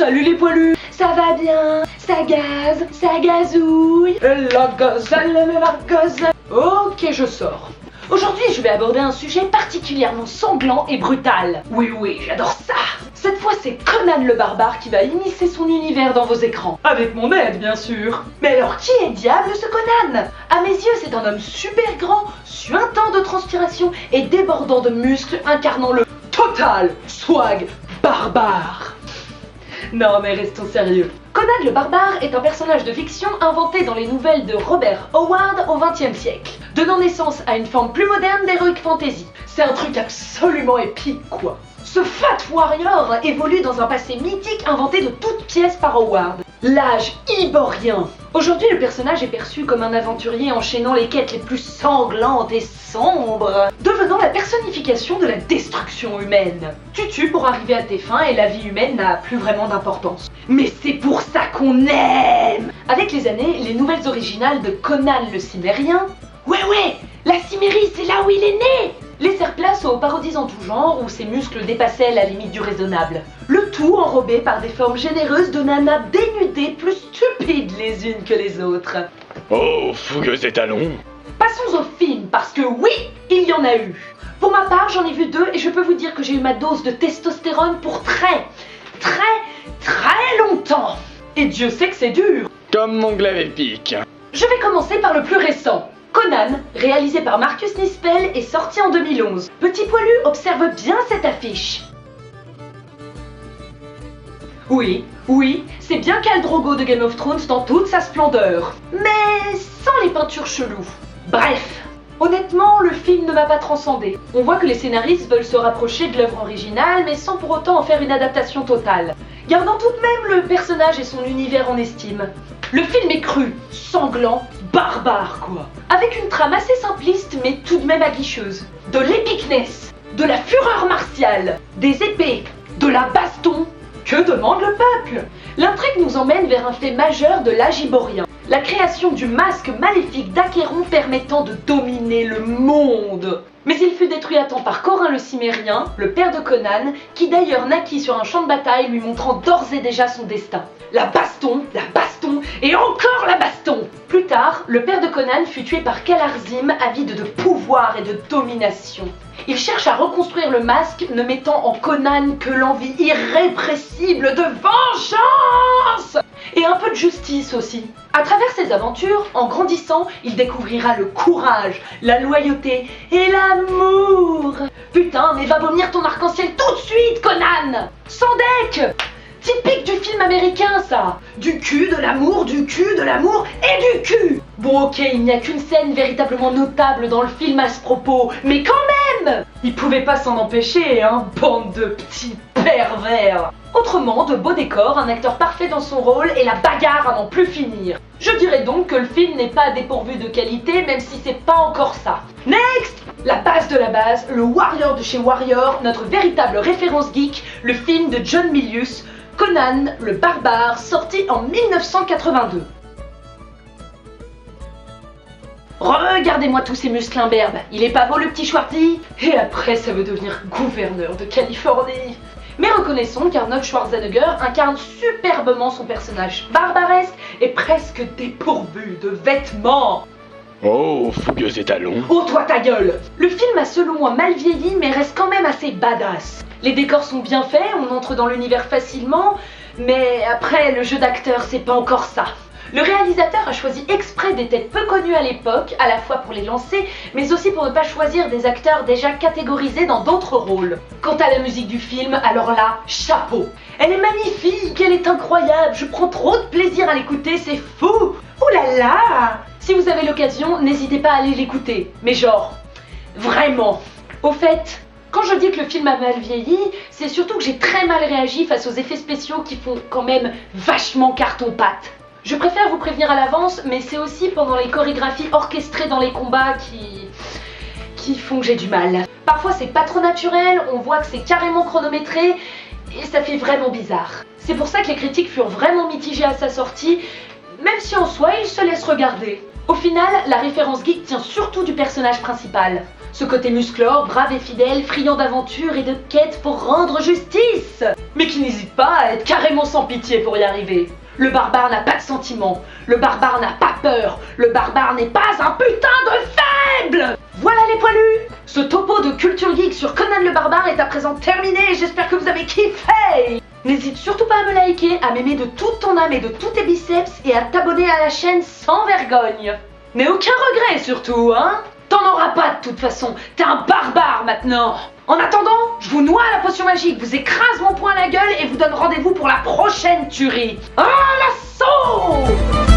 Salut les poilus. Ça va bien? Ça gaze? Ça gazouille? La gazelle, la gazelle. Ok, je sors. Aujourd'hui, je vais aborder un sujet particulièrement sanglant et brutal. Oui, j'adore ça. Cette fois, c'est Conan le barbare qui va immiscer son univers dans vos écrans. Avec mon aide, bien sûr. Mais alors, qui est diable ce Conan? À mes yeux, c'est un homme super grand, suintant de transpiration et débordant de muscles, incarnant le total swag barbare. Non mais restons sérieux. Conan le barbare est un personnage de fiction inventé dans les nouvelles de Robert Howard au XXe siècle, donnant naissance à une forme plus moderne d'heroic fantasy. C'est un truc absolument épique quoi. Ce fat warrior évolue dans un passé mythique inventé de toutes pièces par Howard, l'âge iborien. Aujourd'hui, le personnage est perçu comme un aventurier enchaînant les quêtes les plus sanglantes et sombres, devenant la personnification de la destruction humaine. Tu tues pour arriver à tes fins et la vie humaine n'a plus vraiment d'importance. Mais c'est pour ça qu'on aime! Avec les années, les nouvelles originales de Conan le Cimérien, ouais, la Cimmérie, c'est là où il est né! Laissèrent place aux parodies en tout genre où ses muscles dépassaient la limite du raisonnable. Le tout enrobé par des formes généreuses de nanas dénudées plus stupides les unes que les autres. Oh, fougueux étalon! Passons au film parce que oui, il y en a eu. Pour ma part, j'en ai vu 2 et je peux vous dire que j'ai eu ma dose de testostérone pour très longtemps. Et Dieu sait que c'est dur. Comme mon glaive épique. Je vais commencer par le plus récent. Conan, réalisé par Marcus Nispel, est sorti en 2011. Petit poilu, observe bien cette affiche. Oui, c'est bien Khal Drogo de Game of Thrones dans toute sa splendeur. Mais sans les peintures cheloues. Bref, honnêtement, le film ne m'a pas transcendé. On voit que les scénaristes veulent se rapprocher de l'œuvre originale, mais sans pour autant en faire une adaptation totale, gardant tout de même le personnage et son univers en estime. Le film est cru, sanglant, barbare quoi. Avec une trame assez simpliste mais tout de même aguicheuse. De l'épicness, de la fureur martiale, des épées, de la baston. Que demande le peuple? L'intrigue nous emmène vers un fait majeur de l'âge iborien. La création du masque maléfique d'Achéron permettant de dominer le monde. Mais il fut détruit à temps par Corin le Cimérien, le père de Conan, qui d'ailleurs naquit sur un champ de bataille lui montrant d'ores et déjà son destin. La baston et encore la baston! Plus tard, le père de Conan fut tué par Kalarzim, avide de pouvoir et de domination. Il cherche à reconstruire le masque, ne mettant en Conan que l'envie irrépressible de vengeance! Et un peu de justice aussi. À travers ses aventures, en grandissant, il découvrira le courage, la loyauté et l'amour. Putain, mais va vomir ton arc-en-ciel tout de suite, Conan! Sans deck! Typique du film américain, ça! Du cul, de l'amour, du cul, de l'amour et du cul! Bon ok, il n'y a qu'une scène véritablement notable dans le film à ce propos, mais quand même! Il pouvait pas s'en empêcher, hein, bande de petits pervers! Autrement, de beaux décors, un acteur parfait dans son rôle et la bagarre à n'en plus finir. Je dirais donc que le film n'est pas dépourvu de qualité, même si c'est pas encore ça. Next! La base de la base, le Warrior de chez Warrior, notre véritable référence geek, le film de John Milius, Conan le barbare, sorti en 1982. Regardez-moi tous ces muscles imberbes, il est pas beau le petit Schwarzy? Et après ça veut devenir gouverneur de Californie. Mais reconnaissons qu'Arnold Schwarzenegger incarne superbement son personnage barbaresque et presque dépourvu de vêtements. Oh, fougueux étalon! Oh toi ta gueule! Le film a selon moi mal vieilli mais reste quand même assez badass. Les décors sont bien faits, on entre dans l'univers facilement, mais après le jeu d'acteur c'est pas encore ça. Le réalisateur a choisi exprès des têtes peu connues à l'époque, à la fois pour les lancer, mais aussi pour ne pas choisir des acteurs déjà catégorisés dans d'autres rôles. Quant à la musique du film, alors là, chapeau! Elle est magnifique, elle est incroyable, je prends trop de plaisir à l'écouter, c'est fou! Ouh là là! Si vous avez l'occasion, n'hésitez pas à aller l'écouter, mais genre, vraiment! Au fait, quand je dis que le film a mal vieilli, c'est surtout que j'ai très mal réagi face aux effets spéciaux qui font quand même vachement carton-pâte. Je préfère vous prévenir à l'avance, mais c'est aussi pendant les chorégraphies orchestrées dans les combats qui font que j'ai du mal. Parfois c'est pas trop naturel, on voit que c'est carrément chronométré, et ça fait vraiment bizarre. C'est pour ça que les critiques furent vraiment mitigées à sa sortie, même si en soi il se laisse regarder. Au final, la référence geek tient surtout du personnage principal. Ce côté musclore, brave et fidèle, friand d'aventure et de quête pour rendre justice, mais qui n'hésite pas à être carrément sans pitié pour y arriver. Le barbare n'a pas de sentiments, le barbare n'a pas peur, le barbare n'est pas un putain de faible. Voilà les poilus! Ce topo de Culture Geek sur Conan le barbare est à présent terminé et j'espère que vous avez kiffé! N'hésite surtout pas à me liker, à m'aimer de toute ton âme et de tous tes biceps et à t'abonner à la chaîne sans vergogne. Mais aucun regret surtout, hein? T'en auras pas de toute façon, t'es un barbare maintenant. En attendant, je vous noie à la potion magique, vous écrase mon poing à la gueule et vous donne rendez-vous pour la prochaine tuerie. À l'assaut!